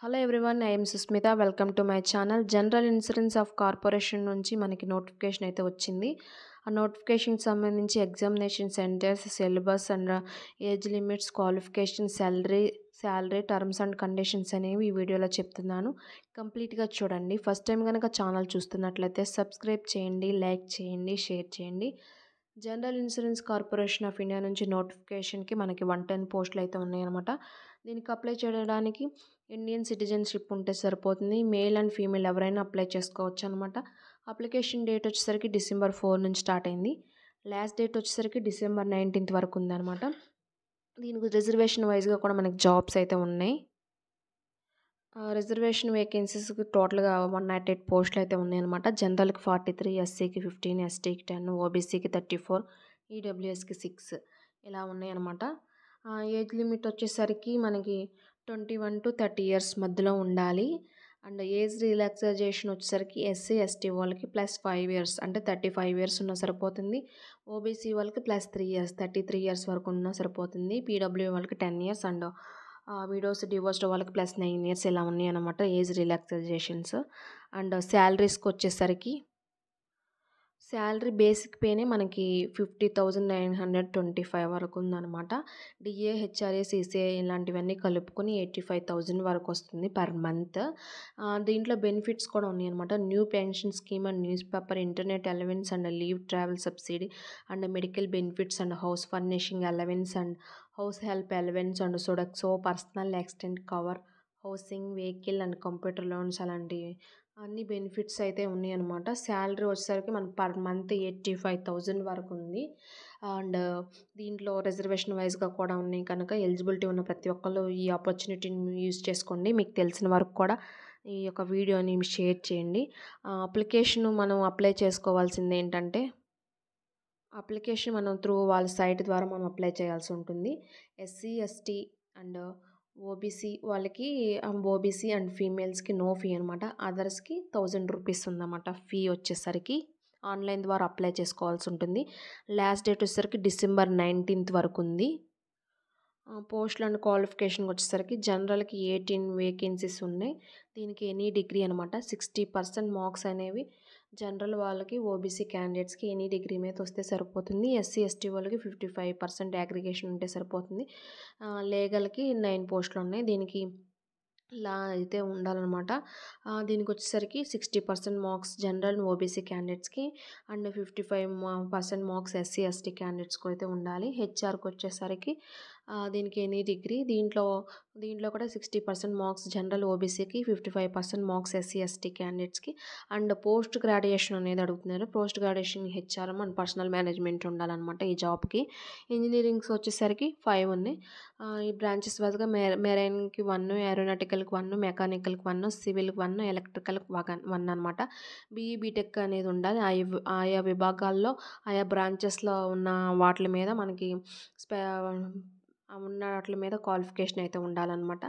Hello everyone, I'm Susmita. Welcome to my channel. General insurance of corporation నుంచి మనకి notification అయితే వచ్చింది. ఆ నోటిఫికేషన్కి సంబంధించి examination centres, syllabus and age limits, qualification, salary terms and conditions అనేవి ఈ వీడియోలో చెప్తున్నాను. కంప్లీట్గా చూడండి. ఫస్ట్ టైం కనుక ఛానల్ చూస్తున్నట్లయితే సబ్స్క్రైబ్ చేయండి, లైక్ చేయండి, షేర్ చేయండి. General insurance corporation of India నుంచి నోటిఫికేషన్కి మనకి 110 పోస్టులు అయితే ఉన్నాయన్నమాట. దీనికి అప్లై చేయడానికి ఇండియన్ సిటిజన్షిప్ ఉంటే సరిపోతుంది. మేల్ అండ్ ఫీమేల్ ఎవరైనా అప్లై చేసుకోవచ్చు అనమాట. అప్లికేషన్ డేట్ వచ్చేసరికి December 4 నుంచి స్టార్ట్ అయింది. లాస్ట్ డేట్ వచ్చేసరికి December 19 వరకు ఉందన్నమాట. దీనికి రిజర్వేషన్ వైజ్గా కూడా మనకి జాబ్స్ అయితే ఉన్నాయి. రిజర్వేషన్ వేకెన్సీస్కి టోటల్గా 108 పోస్టులు అయితే ఉన్నాయన్నమాట. జనరల్కి 43, ఎస్సీకి 15, ఎస్టీకి 10, ఓబీసీకి 34, ఈడబ్ల్యూఎస్కి 6 ఇలా ఉన్నాయన్నమాట. ఏజ్ లిమిట్ వచ్చేసరికి మనకి 21 to 30 ఇయర్స్ మధ్యలో ఉండాలి. అండ్ ఏజ్ రిలాక్సేషన్ వచ్చేసరికి ఎస్సీ ఎస్టీ వాళ్ళకి +5 ఇయర్స్ అంటే 35 ఇయర్స్ ఉన్నా సరిపోతుంది. ఓబీసీ వాళ్ళకి +3 ఇయర్స్ 33 ఇయర్స్ వరకు ఉన్నా సరిపోతుంది. పీడబ్ల్యూ వాళ్ళకి 10 ఇయర్స్ అండ్ విడోస్ డివోర్స్డ్ వాళ్ళకి +9 ఇయర్స్ ఇలా ఉన్నాయి అన్నమాట ఏజ్ రిలాక్సేషన్స్. అండ్ శాలరీస్కి వచ్చేసరికి శాలరీ బేసిక్ పేనే మనకి 50,925 వరకు ఉందన్నమాట. డిఏ, హెచ్ఆర్ఏ, సీసీఏ ఇలాంటివన్నీ కలుపుకొని 85,000 వరకు వస్తుంది పర్ మంత్. దీంట్లో బెనిఫిట్స్ కూడా ఉన్నాయన్నమాట. New pension scheme and newspaper, internet allowance and leave travel subsidy and medical benefits and house furnishing allowance and house help allowance and Sodexo, personal accident cover, housing, vehicle and computer loans అలాంటివి అన్ని benefits అయితే ఉన్నాయి అనమాట. Salary వచ్చేసరికి మనకు per month 85,000 వరకు ఉంది. And దీంట్లో రిజర్వేషన్ వైజ్గా కూడా ఉన్నాయి కనుక ఎలిజిబిలిటీ ఉన్న ప్రతి ఒక్కళ్ళు ఈ ఆపర్చునిటీని యూజ్ చేసుకోండి. మీకు తెలిసిన వరకు కూడా ఈ యొక్క వీడియోని షేర్ చేయండి. అప్లికేషన్ మనం అప్లై చేసుకోవాల్సింది ఏంటంటే అప్లికేషన్ మనం త్రూ వాళ్ళ సైట్ ద్వారా మనం అప్లై చేయాల్సి ఉంటుంది. ఎస్సీ ఎస్టీ అండ్ ఓబీసీ వాళ్ళకి ఓబీసీ అండ్ ఫీమేల్స్కి నో ఫీ అనమాట. అదర్స్కి 1000 రూపీస్ ఉందన్నమాట ఫీ వచ్చేసరికి. ఆన్లైన్ ద్వారా అప్లై చేసుకోవాల్సి ఉంటుంది. లాస్ట్ డేట్ వచ్చేసరికి December 19 వరకు ఉంది. పోస్టులు అండ్ క్వాలిఫికేషన్ వచ్చేసరికి జనరల్కి 18 వేకెన్సీస్ ఉన్నాయి. దీనికి ఎనీ డిగ్రీ అనమాట. 60% మార్క్స్ అనేవి జనరల్ వాళ్ళకి, ఓబీసీ క్యాండిడేట్స్కి ఎనీ డిగ్రీ మీద వస్తే సరిపోతుంది. ఎస్సీ ఎస్టీ వాళ్ళకి 55% అగ్రిగేషన్ ఉంటే సరిపోతుంది. లీగల్కి 9 పోస్టులు ఉన్నాయి. దీనికి ఇలా అయితే ఉండాలన్నమాట. దీనికి వచ్చేసరికి 60% మార్క్స్ జనరల్ ఓబీసీ క్యాండిడేట్స్కి అండ్ 55% మార్క్స్ ఎస్సీ ఎస్టీ క్యాండిడేట్స్కి అయితే ఉండాలి. హెచ్ఆర్కి వచ్చేసరికి దీనికి ఎనీ డిగ్రీ దీంట్లో కూడా 60% మార్క్స్ జనరల్ ఓబీసీకి, 55% మార్క్స్ ఎస్సీ ఎస్టీ క్యాండిడేట్స్కి అండ్ పోస్ట్ గ్రాడ్యుయేషన్ అనేది అడుగుతున్నారు. Post graduation HRM and personal management ఉండాలన్నమాట ఈ జాబ్కి. ఇంజనీరింగ్స్ వచ్చేసరికి 5 ఉన్నాయి. ఈ బ్రాంచెస్ వైజ్గా మెరైన్కి 1, ఏరోనాటికల్కి 1, మెకానికల్కి 1, సివిల్కి 1, ఎలక్ట్రికల్కి 1 అనమాట. బీఈ బీటెక్ అనేది ఉండాలి. ఆయా విభాగాల్లో ఆయా బ్రాంచెస్లో ఉన్న వాటి మీద మనకి ఉన్న వాటి మీద క్వాలిఫికేషన్ అయితే ఉండాలన్నమాట.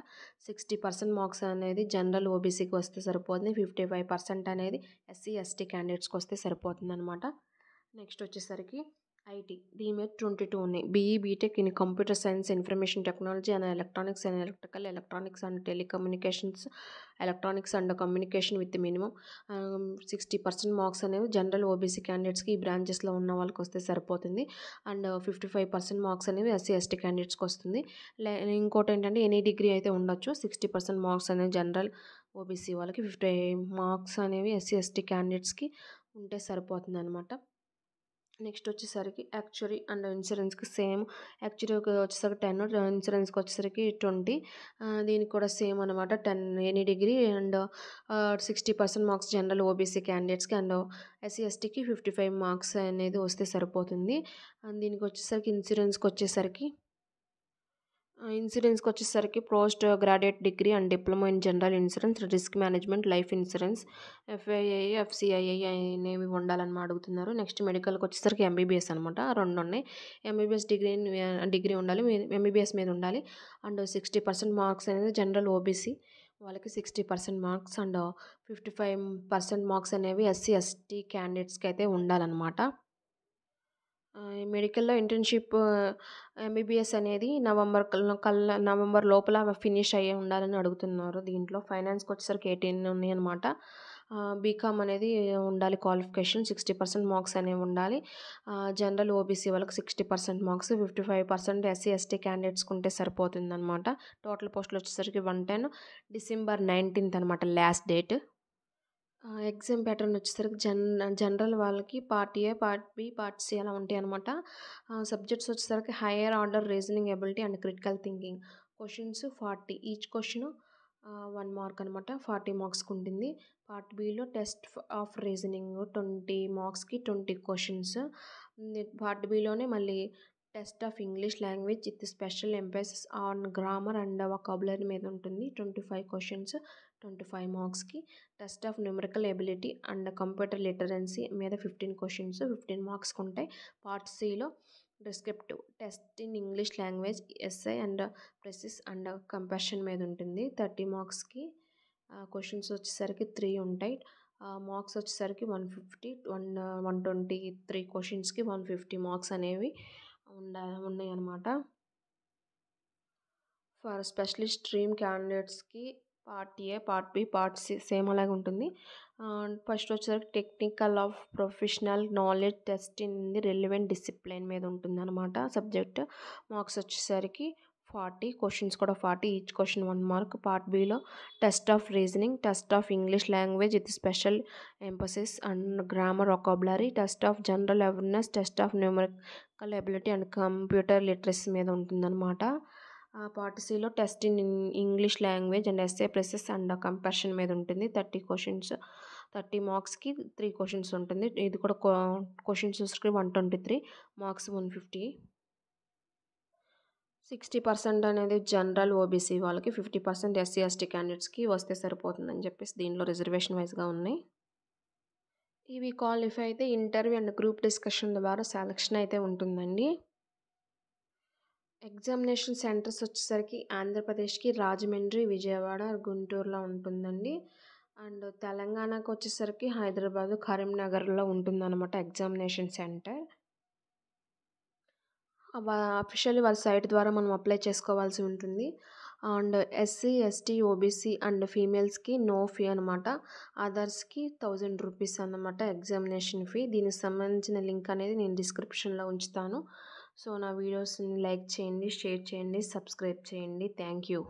60% మార్క్స్ అనేది జనరల్ ఓబీసీకి వస్తే సరిపోతుంది. 55% అనేది ఎస్సీ ఎస్టీ క్యాండిడేట్స్కి వస్తే సరిపోతుంది అనమాట. నెక్స్ట్ వచ్చేసరికి ఐటీ దీని మీద 22 ఉన్నాయి. BE BTech in computer science, information technology and electronics and electrical, electronics and telecommunications, electronics and communication with minimum 60% marks అనేవి జనరల్ ఓబీసీ క్యాండిడేట్స్కి ఈ బ్రాంచెస్లో ఉన్న వాళ్ళకి వస్తే సరిపోతుంది. అండ్ 55% మార్క్స్ అనేవి ఎస్సీ ఎస్టీ క్యాండిడేట్స్కి వస్తుంది. ఇంకోటి ఏంటంటే ఎనీ డిగ్రీ అయితే ఉండొచ్చు. 60% మార్క్స్ అనేవి జనరల్ ఓబీసీ వాళ్ళకి, 50 మార్క్స్ అనేవి ఎస్సీ ఎస్టీ క్యాండిడేట్స్కి ఉంటే సరిపోతుంది అనమాట. నెక్స్ట్ వచ్చేసరికి యాక్చురీ అండ్ ఇన్సూరెన్స్కి సేమ్. యాక్చురీకి వచ్చేసరికి 10, ఇన్సూరెన్స్కి వచ్చేసరికి 20. దీనికి కూడా సేమ్ అనమాట. 10 any degree and 60% marks general OBC క్యాండిడేట్స్కి అండ్ ఎస్సీ ఎస్టీకి 55 మార్క్స్ అనేది వస్తే సరిపోతుంది. దీనికి వచ్చేసరికి ఇన్సూరెన్స్కి వచ్చేసరికి post graduate degree and diploma in general insurance, risk management, life insurance, FII, FCII అనేవి ఉండాలని అడుగుతున్నారు. నెక్స్ట్ మెడికల్కి వచ్చేసరికి ఎంబీబీఎస్ అనమాట. 2 ఉన్నాయి. ఎంబీబీఎస్ డిగ్రీ ఉండాలి, ఎంబీబీఎస్ మీద ఉండాలి. అండ్ 60% మార్క్స్ అనేది జనరల్ ఓబీసీ వాళ్ళకి 60% మార్క్స్ అండ్ 55% మార్క్స్ అనేవి ఎస్సీ ఎస్టీ క్యాండిడేట్స్కి అయితే ఉండాలన్నమాట. మెడికల్‌లో ఇంటర్న్‌షిప్ ఎంబీబీఎస్ అనేది నవంబర్ లోపల ఫినిష్ అయ్యి ఉండాలని అడుగుతున్నారు దీంట్లో. ఫైనాన్స్‌కొచ్చేసరికి 18 ఉన్నాయన్నమాట. బీకామ్ అనేది ఉండాలి క్వాలిఫికేషన్. 60% మార్క్స్ అనేవి ఉండాలి. జనరల్ ఓబీసీ వాళ్ళకి 60% మార్క్స్, 55% ఎస్సీ, ఎస్టీ క్యాండిడేట్స్‌కి ఉంటే సరిపోతుందన్నమాట. టోటల్ పోస్టులొచ్చేసరికి 110. డిసెంబర్ 19th అనమాట లాస్ట్ డేట్. ఎగ్జామ్ ప్యాటర్న్ వచ్చేసరికి జనరల్ వాళ్ళకి part A, part B, part C అలా ఉంటాయనమాట. సబ్జెక్ట్స్ వచ్చేసరికి higher order reasoning ability and critical thinking. Questions 40. Each question 1 mark అనమాట. 40 మార్క్స్‌కి ఉంటుంది. పార్ట్ బిలో టెస్ట్ ఆఫ్ రీజనింగ్ 20 మార్క్స్‌కి 20 క్వెషన్స్. పార్ట్ బిలోనే మళ్ళీ test of English language with special emphasis on grammar and vocabulary మీద ఉంటుంది. 25 క్వెషన్స్ 25 మార్క్స్‌కి. Test of numerical ability and computer literacy మీద 15 క్వెషన్స్ 15 మార్క్స్‌కి ఉంటాయి. పార్ట్ సిలో descriptive test in English language, essay and precis and comprehension మీద ఉంటుంది. 30 మార్క్స్‌కి. క్వెషన్స్ వచ్చేసరికి 3 ఉంటాయి. మార్క్స్ వచ్చేసరికి 150, 123 క్వెషన్స్‌కి 150 మార్క్స్ అనేవి ఉన్నాయన్నమాట. ఫర్ స్పెషలిస్ట్ స్ట్రీమ్ క్యాండిడేట్స్‌కి part A, part B, part C same అలాగే ఉంటుంది. ఫస్ట్ వచ్చేసరికి technical of professional knowledge test in the relevant discipline మీద ఉంటుందన్నమాట సబ్జెక్ట్. మార్క్స్ వచ్చేసరికి 40, క్వెషన్స్ కూడా 40, ఈచ్ క్వెషన్ 1 మార్క్. పార్ట్ బిలో test of reasoning, test of English language with special emphasis and grammar vocabulary, test of general awareness, test of numerical ability and computer literacy మీద ఉంటుందన్నమాట. Part సిలో test in English language and essay precis and comprehension మీద ఉంటుంది. 30 questions 30 మార్క్స్‌కి 3 questions ఉంటుంది. ఇది కూడా questions వచ్చేసరికి 123, మార్క్స్ 150. 60% అనేది జనరల్ ఓబీసీ వాళ్ళకి, 50% ఎస్సీ, ఎస్టీ క్యాండిడేట్స్‌కి వస్తే సరిపోతుందని చెప్పేసి దీనిలో రిజర్వేషన్ వైస్‌గా ఉన్నాయి. ఇవి క్వాలిఫై అయితే ఇంటర్వ్యూ అండ్ గ్రూప్ డిస్కషన్ ద్వారా సెలక్షన్ అయితే ఉంటుందండి. ఎగ్జామినేషన్ సెంటర్స్ వచ్చేసరికి ఆంధ్రప్రదేశ్‌కి రాజమండ్రి, విజయవాడ, గుంటూరులో ఉంటుందండి. అండ్ తెలంగాణకు వచ్చేసరికి హైదరాబాదు, కరీంనగర్‌లో ఉంటుందన్నమాట ఎగ్జామినేషన్ సెంటర్. అఫీషియల్లీ వాళ్ళ సైట్ ద్వారా మనం అప్లై చేసుకోవాల్సి ఉంటుంది. And SC, ST, OBC and ఫీమేల్స్‌కి నో ఫీ అనమాట. అదర్స్‌కి 1000 రూపీస్ అన్నమాట ఎగ్జామినేషన్ ఫీ. దీనికి సంబంధించిన లింక్ అనేది నేను డిస్క్రిప్షన్‌లో ఉంచుతాను. సో నా వీడియోస్ని లైక్ చేయండి, షేర్ చేయండి, సబ్స్క్రైబ్ చేయండి. Thank you.